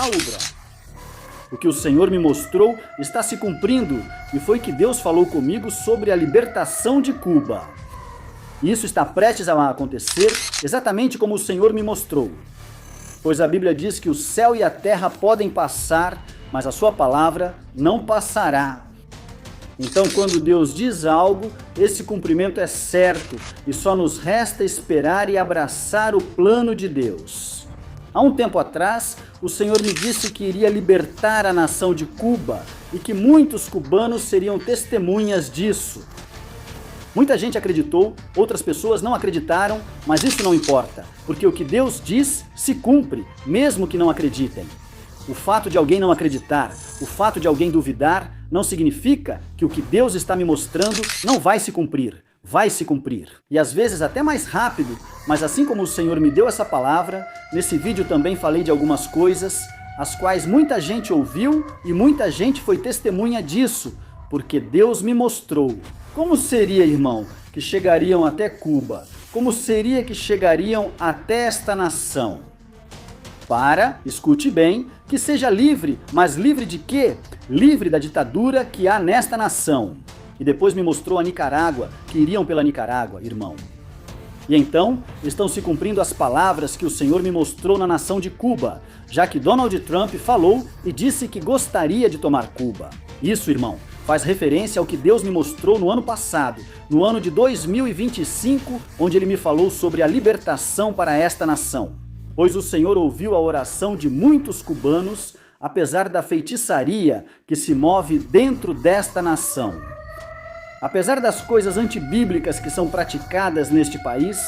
Ubra. O que o Senhor me mostrou está se cumprindo e foi que Deus falou comigo sobre a libertação de Cuba. Isso está prestes a acontecer exatamente como o Senhor me mostrou. Pois a Bíblia diz que o céu e a terra podem passar, mas a sua palavra não passará. Então, quando Deus diz algo, esse cumprimento é certo e só nos resta esperar e abraçar o plano de Deus. Há um tempo atrás, o Senhor me disse que iria libertar a nação de Cuba e que muitos cubanos seriam testemunhas disso. Muita gente acreditou, outras pessoas não acreditaram, mas isso não importa, porque o que Deus diz se cumpre, mesmo que não acreditem. O fato de alguém não acreditar, o fato de alguém duvidar, não significa que o que Deus está me mostrando não vai se cumprir. Vai se cumprir. E às vezes até mais rápido, mas assim como o Senhor me deu essa palavra, nesse vídeo também falei de algumas coisas, as quais muita gente ouviu e muita gente foi testemunha disso, porque Deus me mostrou. Como seria, irmão, que chegariam até Cuba? Como seria que chegariam até esta nação? Escute bem, que seja livre, mas livre de quê? Livre da ditadura que há nesta nação. E depois me mostrou a Nicarágua, que iriam pela Nicarágua, irmão. E então, estão se cumprindo as palavras que o Senhor me mostrou na nação de Cuba, já que Donald Trump falou e disse que gostaria de tomar Cuba. Isso, irmão, faz referência ao que Deus me mostrou no ano passado, no ano de 2025, onde Ele me falou sobre a libertação para esta nação. Pois o Senhor ouviu a oração de muitos cubanos, apesar da feitiçaria que se move dentro desta nação. Apesar das coisas antibíblicas que são praticadas neste país,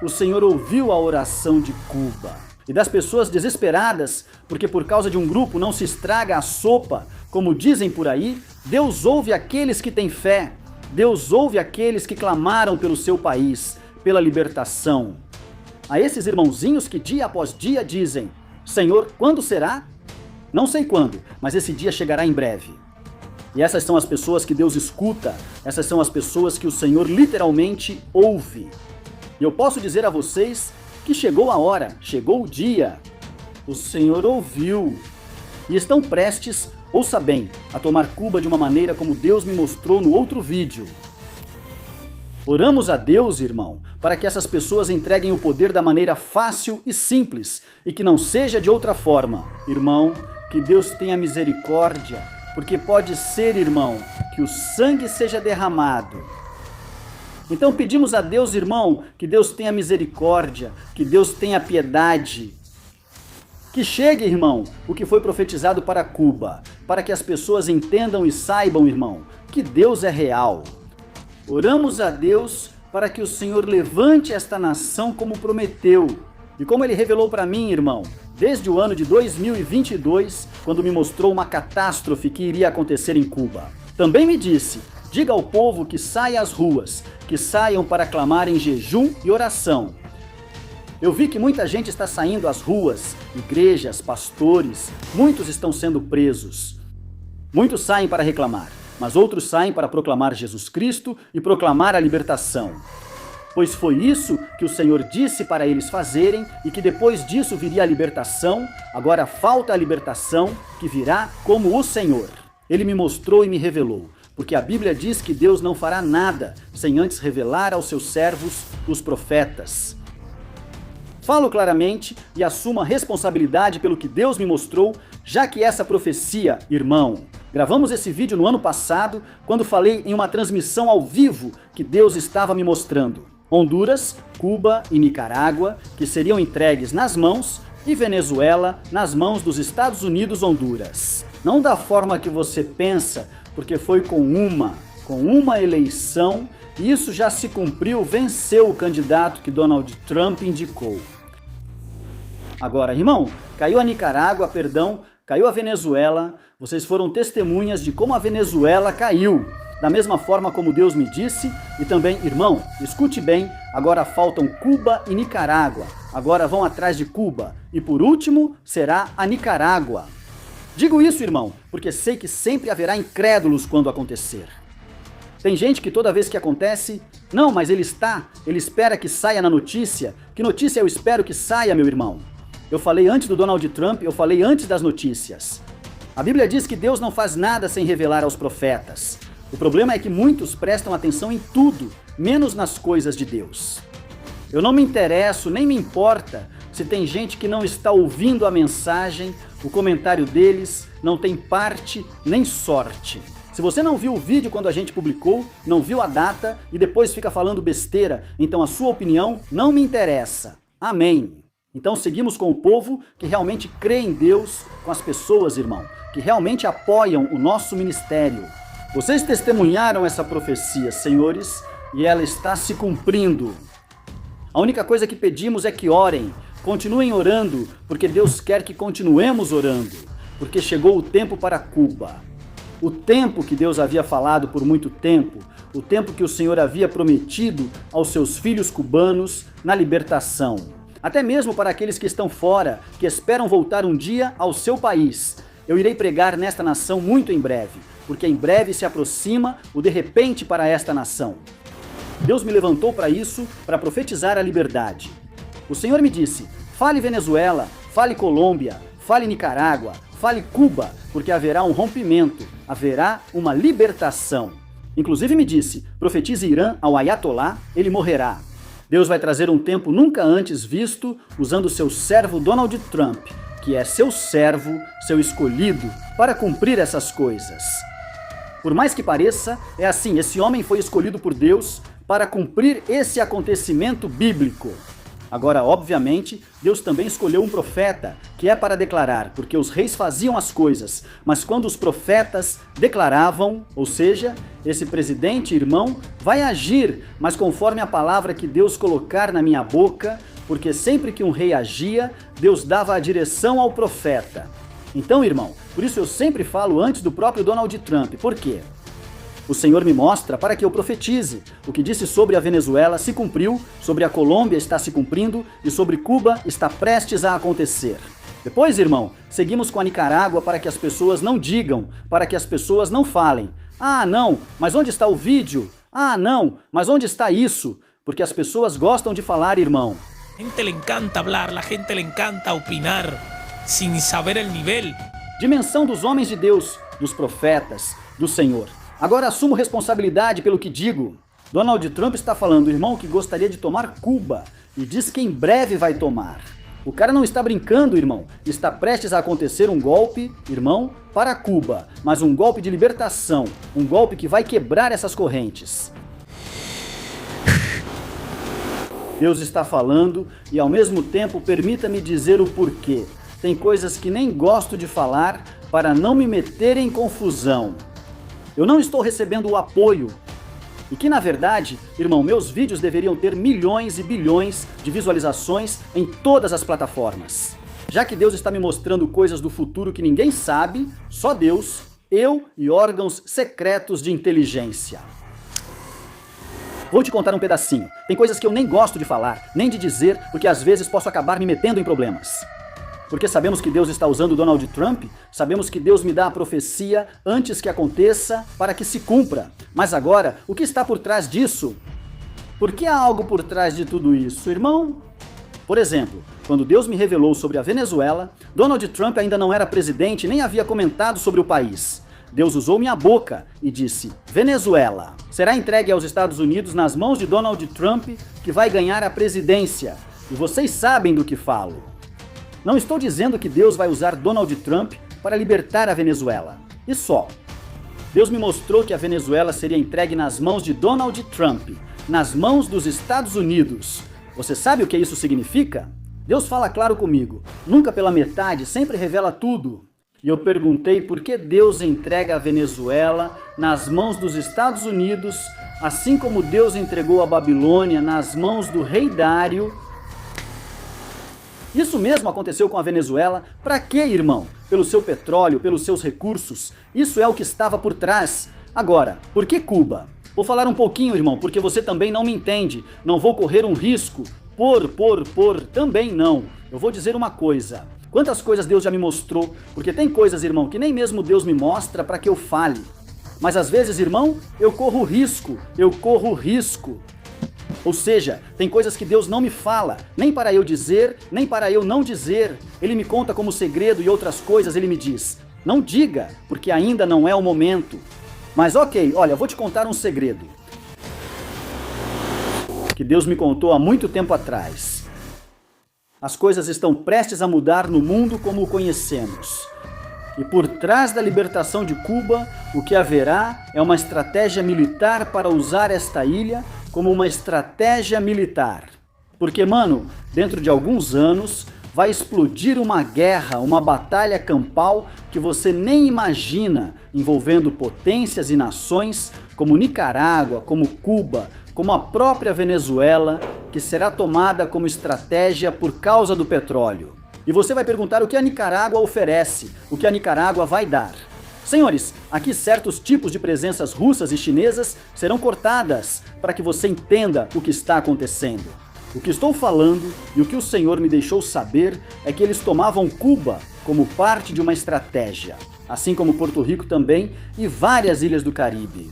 o Senhor ouviu a oração de Cuba. E das pessoas desesperadas, porque por causa de um grupo não se estraga a sopa, como dizem por aí, Deus ouve aqueles que têm fé. Deus ouve aqueles que clamaram pelo seu país, pela libertação. A esses irmãozinhos que dia após dia dizem: Senhor, quando será? Não sei quando, mas esse dia chegará em breve. E essas são as pessoas que Deus escuta, essas são as pessoas que o Senhor literalmente ouve. E eu posso dizer a vocês que chegou a hora, chegou o dia. O Senhor ouviu. E estão prestes, ouça bem, a tomar Cuba de uma maneira como Deus me mostrou no outro vídeo. Oramos a Deus, irmão, para que essas pessoas entreguem o poder da maneira fácil e simples, e que não seja de outra forma. Irmão, que Deus tenha misericórdia, porque pode ser, irmão, que o sangue seja derramado. Então pedimos a Deus, irmão, que Deus tenha misericórdia, que Deus tenha piedade. Que chegue, irmão, o que foi profetizado para Cuba, para que as pessoas entendam e saibam, irmão, que Deus é real. Oramos a Deus para que o Senhor levante esta nação como prometeu. E como Ele revelou para mim, irmão, desde o ano de 2022, quando me mostrou uma catástrofe que iria acontecer em Cuba. Também me disse: diga ao povo que saia às ruas, que saiam para clamar em jejum e oração. Eu vi que muita gente está saindo às ruas, igrejas, pastores, muitos estão sendo presos. Muitos saem para reclamar, mas outros saem para proclamar Jesus Cristo e proclamar a libertação. Pois foi isso que o Senhor disse para eles fazerem e que depois disso viria a libertação, agora falta a libertação que virá como o Senhor. Ele me mostrou e me revelou, porque a Bíblia diz que Deus não fará nada sem antes revelar aos seus servos, os profetas. Falo claramente e assumo a responsabilidade pelo que Deus me mostrou, já que essa profecia, irmão, gravamos esse vídeo no ano passado, quando falei em uma transmissão ao vivo que Deus estava me mostrando. Honduras, Cuba e Nicarágua, que seriam entregues nas mãos, e Venezuela nas mãos dos Estados Unidos, Honduras. Não da forma que você pensa, porque foi com uma eleição, e isso já se cumpriu, venceu o candidato que Donald Trump indicou. Agora, irmão, caiu a Nicarágua, caiu a Venezuela, vocês foram testemunhas de como a Venezuela caiu. Da mesma forma como Deus me disse, e também, irmão, escute bem, agora faltam Cuba e Nicarágua. Agora vão atrás de Cuba. E por último, será a Nicarágua. Digo isso, irmão, porque sei que sempre haverá incrédulos quando acontecer. Tem gente que toda vez que acontece, não, mas ele espera que saia na notícia. Que notícia eu espero que saia, meu irmão? eu falei antes do Donald Trump, eu falei antes das notícias. A Bíblia diz que Deus não faz nada sem revelar aos profetas. O problema é que muitos prestam atenção em tudo, menos nas coisas de Deus. Eu não me interesso, nem me importa se tem gente que não está ouvindo a mensagem, o comentário deles não tem parte nem sorte. Se você não viu o vídeo quando a gente publicou, não viu a data e depois fica falando besteira, então a sua opinião não me interessa. Amém. Então seguimos com o povo que realmente crê em Deus, com as pessoas, irmão, que realmente apoiam o nosso ministério. Vocês testemunharam essa profecia, senhores, e ela está se cumprindo. A única coisa que pedimos é que orem, continuem orando, porque Deus quer que continuemos orando, porque chegou o tempo para Cuba. O tempo que Deus havia falado por muito tempo, o tempo que o Senhor havia prometido aos seus filhos cubanos na libertação. Até mesmo para aqueles que estão fora, que esperam voltar um dia ao seu país. Eu irei pregar nesta nação muito em breve, porque em breve se aproxima o de repente para esta nação. Deus me levantou para isso, para profetizar a liberdade. O Senhor me disse, fale Venezuela, fale Colômbia, fale Nicarágua, fale Cuba, porque haverá um rompimento, haverá uma libertação. Inclusive me disse, profetize Irã ao Ayatollah, ele morrerá. Deus vai trazer um tempo nunca antes visto, usando seu servo Donald Trump, que é seu servo, seu escolhido, para cumprir essas coisas. Por mais que pareça, é assim, esse homem foi escolhido por Deus para cumprir esse acontecimento bíblico. Agora, obviamente, Deus também escolheu um profeta, que é para declarar, porque os reis faziam as coisas, mas quando os profetas declaravam, ou seja, esse presidente, irmão, vai agir, mas conforme a palavra que Deus colocar na minha boca, porque sempre que um rei agia, Deus dava a direção ao profeta. Então, irmão, por isso eu sempre falo antes do próprio Donald Trump. Por quê? O Senhor me mostra para que eu profetize. O que disse sobre a Venezuela se cumpriu, sobre a Colômbia está se cumprindo e sobre Cuba está prestes a acontecer. Depois, irmão, seguimos com a Nicarágua para que as pessoas não digam, para que as pessoas não falem. Ah, não, mas onde está o vídeo? Ah, não, mas onde está isso? Porque as pessoas gostam de falar, irmão. A gente le encanta hablar, la gente le encanta opinar, sin saber el nivel. Dimensão dos homens de Deus, dos profetas, do Senhor. Agora assumo responsabilidade pelo que digo. Donald Trump está falando, irmão, que gostaria de tomar Cuba e diz que em breve vai tomar. O cara não está brincando, irmão. Está prestes a acontecer um golpe, irmão, para Cuba, mas um golpe de libertação, um golpe que vai quebrar essas correntes. Deus está falando e ao mesmo tempo permita-me dizer o porquê. Tem coisas que nem gosto de falar para não me meter em confusão. Eu não estou recebendo o apoio. E que, na verdade, irmão, meus vídeos deveriam ter milhões e bilhões de visualizações em todas as plataformas. Já que Deus está me mostrando coisas do futuro que ninguém sabe, só Deus, eu e órgãos secretos de inteligência. Vou te contar um pedacinho. Tem coisas que eu nem gosto de falar, nem de dizer, porque às vezes posso acabar me metendo em problemas. Porque sabemos que Deus está usando Donald Trump, sabemos que Deus me dá a profecia antes que aconteça para que se cumpra. Mas agora, o que está por trás disso? Por que há algo por trás de tudo isso, irmão? Por exemplo, quando Deus me revelou sobre a Venezuela, Donald Trump ainda não era presidente nem havia comentado sobre o país. Deus usou minha boca e disse, Venezuela será entregue aos Estados Unidos nas mãos de Donald Trump, que vai ganhar a presidência. E vocês sabem do que falo. Não estou dizendo que Deus vai usar Donald Trump para libertar a Venezuela. E só. Deus me mostrou que a Venezuela seria entregue nas mãos de Donald Trump, nas mãos dos Estados Unidos. Você sabe o que isso significa? Deus fala claro comigo. Nunca pela metade, sempre revela tudo. E eu perguntei por que Deus entrega a Venezuela nas mãos dos Estados Unidos, assim como Deus entregou a Babilônia nas mãos do rei Dário. Isso mesmo aconteceu com a Venezuela. Para quê, irmão? Pelo seu petróleo, pelos seus recursos. Isso é o que estava por trás. Agora, por que Cuba? Vou falar um pouquinho, irmão, porque você também não me entende. Não vou correr um risco. Também não. Eu vou dizer uma coisa. Quantas coisas Deus já me mostrou? Porque tem coisas, irmão, que nem mesmo Deus me mostra para que eu fale. Mas às vezes, irmão, eu corro risco. Ou seja, tem coisas que Deus não me fala, nem para eu dizer, nem para eu não dizer. Ele me conta como segredo e outras coisas ele me diz: não diga, porque ainda não é o momento. Mas ok, olha, vou te contar um segredo que Deus me contou há muito tempo atrás. As coisas estão prestes a mudar no mundo como o conhecemos. E por trás da libertação de Cuba, o que haverá é uma estratégia militar para usar esta ilha como uma estratégia militar. Porque, mano, dentro de alguns anos vai explodir uma guerra, uma batalha campal que você nem imagina, envolvendo potências e nações como Nicarágua, como Cuba, como a própria Venezuela, que será tomada como estratégia por causa do petróleo. E você vai perguntar o que a Nicarágua oferece, o que a Nicarágua vai dar. Senhores, aqui certos tipos de presenças russas e chinesas serão cortadas para que você entenda o que está acontecendo. O que estou falando e o que o Senhor me deixou saber é que eles tomavam Cuba como parte de uma estratégia, assim como Porto Rico também e várias ilhas do Caribe.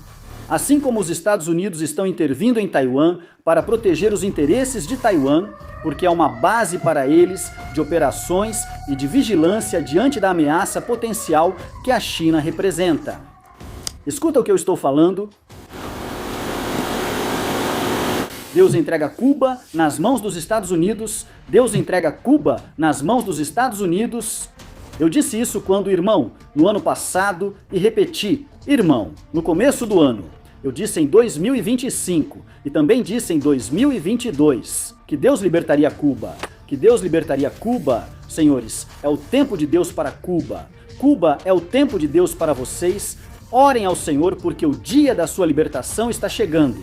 Assim como os Estados Unidos estão intervindo em Taiwan para proteger os interesses de Taiwan, porque é uma base para eles de operações e de vigilância diante da ameaça potencial que a China representa. Escuta o que eu estou falando. Deus entrega Cuba nas mãos dos Estados Unidos. Deus entrega Cuba nas mãos dos Estados Unidos. Eu disse isso quando, irmão, no ano passado, e repeti, irmão, no começo do ano. Eu disse em 2025 e também disse em 2022 que Deus libertaria Cuba. Que Deus libertaria Cuba, senhores, é o tempo de Deus para Cuba. Cuba é o tempo de Deus para vocês. Orem ao Senhor porque o dia da sua libertação está chegando.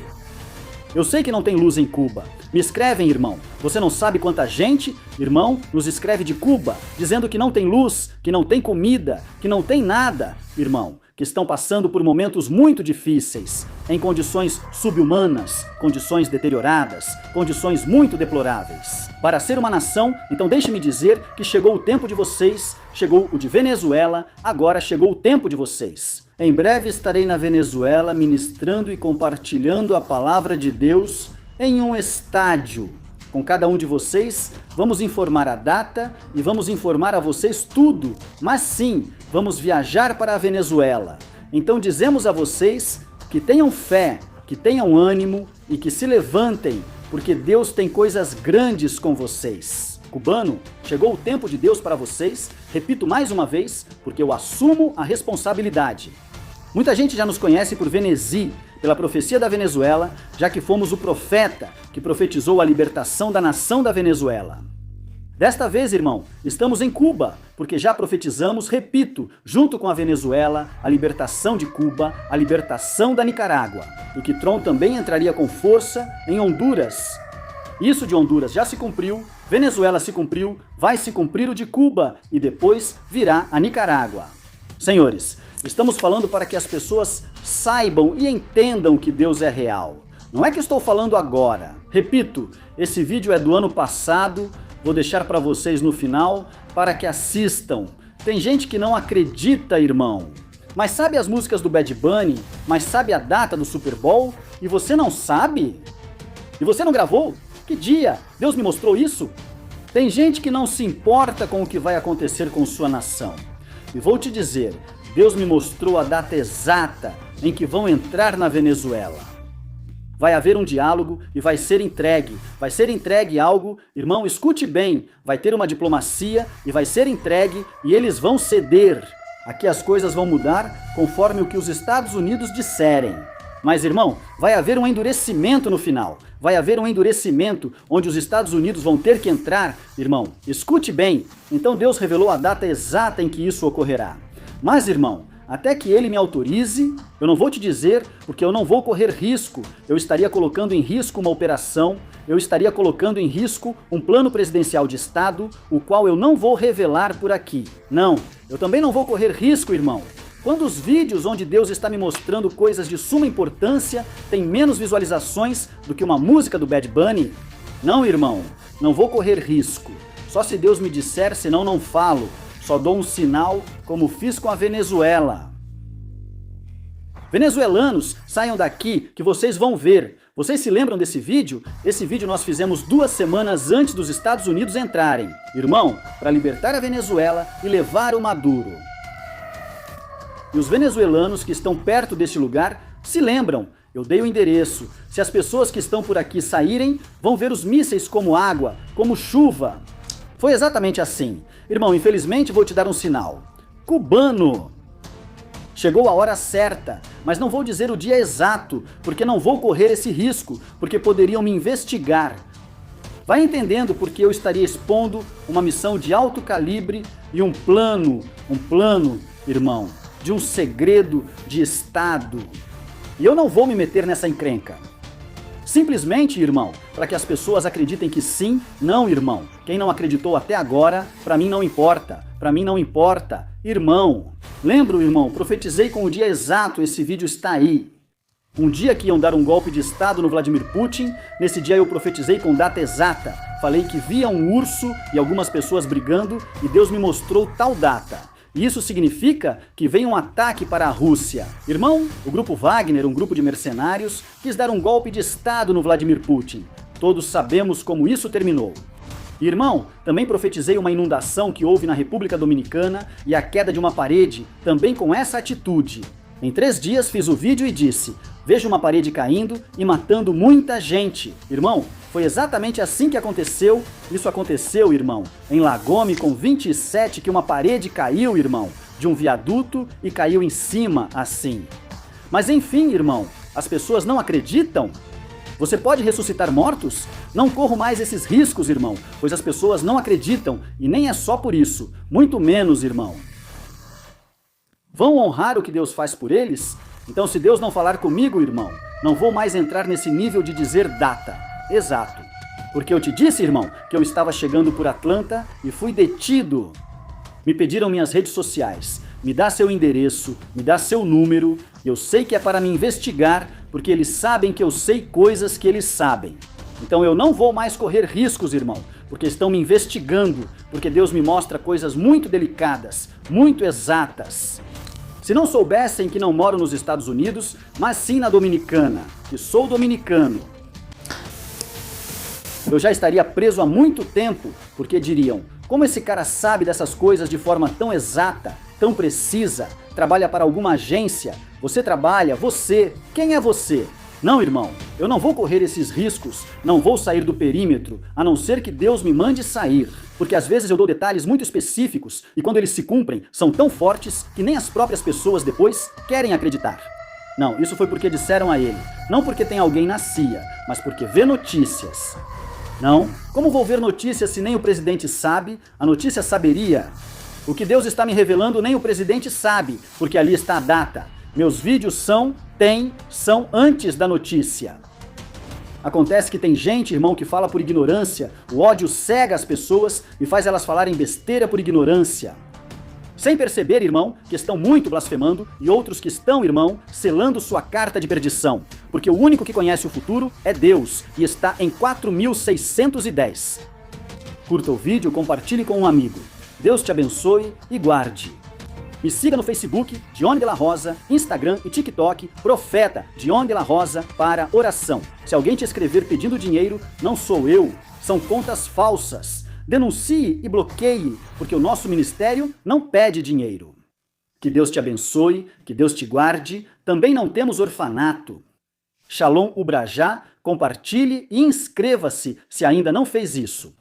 Eu sei que não tem luz em Cuba. Me escrevem, irmão. Você não sabe quanta gente, irmão, nos escreve de Cuba, dizendo que não tem luz, que não tem comida, que não tem nada, irmão, que estão passando por momentos muito difíceis, em condições subhumanas, condições deterioradas, condições muito deploráveis. Para ser uma nação, então deixe-me dizer que chegou o tempo de vocês, chegou o de Venezuela, agora chegou o tempo de vocês. Em breve estarei na Venezuela ministrando e compartilhando a palavra de Deus em um estádio. Com cada um de vocês, vamos informar a data e vamos informar a vocês tudo. Mas sim, vamos viajar para a Venezuela. Então dizemos a vocês que tenham fé, que tenham ânimo e que se levantem, porque Deus tem coisas grandes com vocês. Cubano, chegou o tempo de Deus para vocês. Repito mais uma vez, porque eu assumo a responsabilidade. Muita gente já nos conhece por Venezi, pela profecia da Venezuela, já que fomos o profeta que profetizou a libertação da nação da Venezuela. Desta vez, irmão, estamos em Cuba, porque já profetizamos, repito, junto com a Venezuela, a libertação de Cuba, a libertação da Nicarágua, e que Trump também entraria com força em Honduras. Isso de Honduras já se cumpriu, Venezuela se cumpriu, vai se cumprir o de Cuba, e depois virá a Nicarágua. Senhores, estamos falando para que as pessoas saibam e entendam que Deus é real. Não é que estou falando agora. Repito, esse vídeo é do ano passado, vou deixar para vocês no final para que assistam. Tem gente que não acredita, irmão. Mas sabe as músicas do Bad Bunny? Mas sabe a data do Super Bowl? E você não sabe? E você não gravou? Que dia? Deus me mostrou isso? Tem gente que não se importa com o que vai acontecer com sua nação. E vou te dizer, Deus me mostrou a data exata em que vão entrar na Venezuela. Vai haver um diálogo e vai ser entregue algo, irmão, escute bem, vai ter uma diplomacia e vai ser entregue e eles vão ceder. Aqui as coisas vão mudar conforme o que os Estados Unidos disserem. Mas, irmão, vai haver um endurecimento no final. Vai haver um endurecimento onde os Estados Unidos vão ter que entrar. Irmão, escute bem. Então Deus revelou a data exata em que isso ocorrerá. Mas, irmão, até que ele me autorize, eu não vou te dizer, porque eu não vou correr risco. Eu estaria colocando em risco uma operação, eu estaria colocando em risco um plano presidencial de Estado, o qual eu não vou revelar por aqui. Não, eu também não vou correr risco, irmão. Quando os vídeos onde Deus está me mostrando coisas de suma importância têm menos visualizações do que uma música do Bad Bunny? Não, irmão, não vou correr risco. Só se Deus me disser, senão não falo. Só dou um sinal, como fiz com a Venezuela. Venezuelanos, saiam daqui que vocês vão ver. Vocês se lembram desse vídeo? Esse vídeo nós fizemos 2 semanas antes dos Estados Unidos entrarem, irmão, para libertar a Venezuela e levar o Maduro. E os venezuelanos que estão perto deste lugar se lembram. Eu dei o endereço. Se as pessoas que estão por aqui saírem, vão ver os mísseis como água, como chuva. Foi exatamente assim. Irmão, infelizmente vou te dar um sinal. Cubano! Chegou a hora certa, mas não vou dizer o dia exato, porque não vou correr esse risco, porque poderiam me investigar. Vai entendendo porque eu estaria expondo uma missão de alto calibre e um plano, irmão, de um segredo de Estado. E eu não vou me meter nessa encrenca. Simplesmente, irmão, para que as pessoas acreditem que sim, não, irmão. Quem não acreditou até agora, para mim não importa. Para mim não importa. Irmão, lembro, irmão, profetizei com o dia exato, esse vídeo está aí. Um dia que iam dar um golpe de Estado no Vladimir Putin, nesse dia eu profetizei com data exata. Falei que via um urso e algumas pessoas brigando e Deus me mostrou tal data. E isso significa que vem um ataque para a Rússia. Irmão, o grupo Wagner, um grupo de mercenários, quis dar um golpe de Estado no Vladimir Putin. Todos sabemos como isso terminou. Irmão, também profetizei uma inundação que houve na República Dominicana e a queda de uma parede, também com essa atitude. Em 3 dias fiz o vídeo e disse, vejo uma parede caindo e matando muita gente. Irmão, foi exatamente assim que aconteceu. Isso aconteceu, irmão, em Lagome com 27, que uma parede caiu, irmão, de um viaduto e caiu em cima, assim. Mas enfim, irmão, as pessoas não acreditam? Você pode ressuscitar mortos? Não corro mais esses riscos, irmão, pois as pessoas não acreditam, e nem é só por isso, muito menos, irmão. Vão honrar o que Deus faz por eles? Então, se Deus não falar comigo, irmão, não vou mais entrar nesse nível de dizer data. Exato. Porque eu te disse, irmão, que eu estava chegando por Atlanta e fui detido. Me pediram minhas redes sociais. Me dá seu endereço, me dá seu número. Eu sei que é para me investigar, porque eles sabem que eu sei coisas que eles sabem. Então eu não vou mais correr riscos, irmão, porque estão me investigando, porque Deus me mostra coisas muito delicadas, muito exatas. Se não soubessem que não moro nos Estados Unidos, mas sim na Dominicana, que sou dominicano, eu já estaria preso há muito tempo, porque diriam, como esse cara sabe dessas coisas de forma tão exata, tão precisa, trabalha para alguma agência, você trabalha, você, quem é você? Não, irmão, eu não vou correr esses riscos, não vou sair do perímetro, a não ser que Deus me mande sair. Porque às vezes eu dou detalhes muito específicos e quando eles se cumprem, são tão fortes que nem as próprias pessoas depois querem acreditar. Não, isso foi porque disseram a ele, não porque tem alguém na CIA, mas porque vê notícias. Não, como vou ver notícias se nem o presidente sabe? A notícia saberia. O que Deus está me revelando nem o presidente sabe, porque ali está a data. Meus vídeos são antes da notícia. Acontece que tem gente, irmão, que fala por ignorância, o ódio cega as pessoas e faz elas falarem besteira por ignorância. Sem perceber, irmão, que estão muito blasfemando e outros que estão, irmão, selando sua carta de perdição. Porque o único que conhece o futuro é Deus e está em 4610. Curta o vídeo, compartilhe com um amigo. Deus te abençoe e guarde. Me siga no Facebook, Dione de la Rosa, Instagram e TikTok, Profeta Dione de la Rosa para oração. Se alguém te escrever pedindo dinheiro, não sou eu, são contas falsas. Denuncie e bloqueie, porque o nosso ministério não pede dinheiro. Que Deus te abençoe, que Deus te guarde. Também não temos orfanato. Shalom Ubrajá, compartilhe e inscreva-se se ainda não fez isso.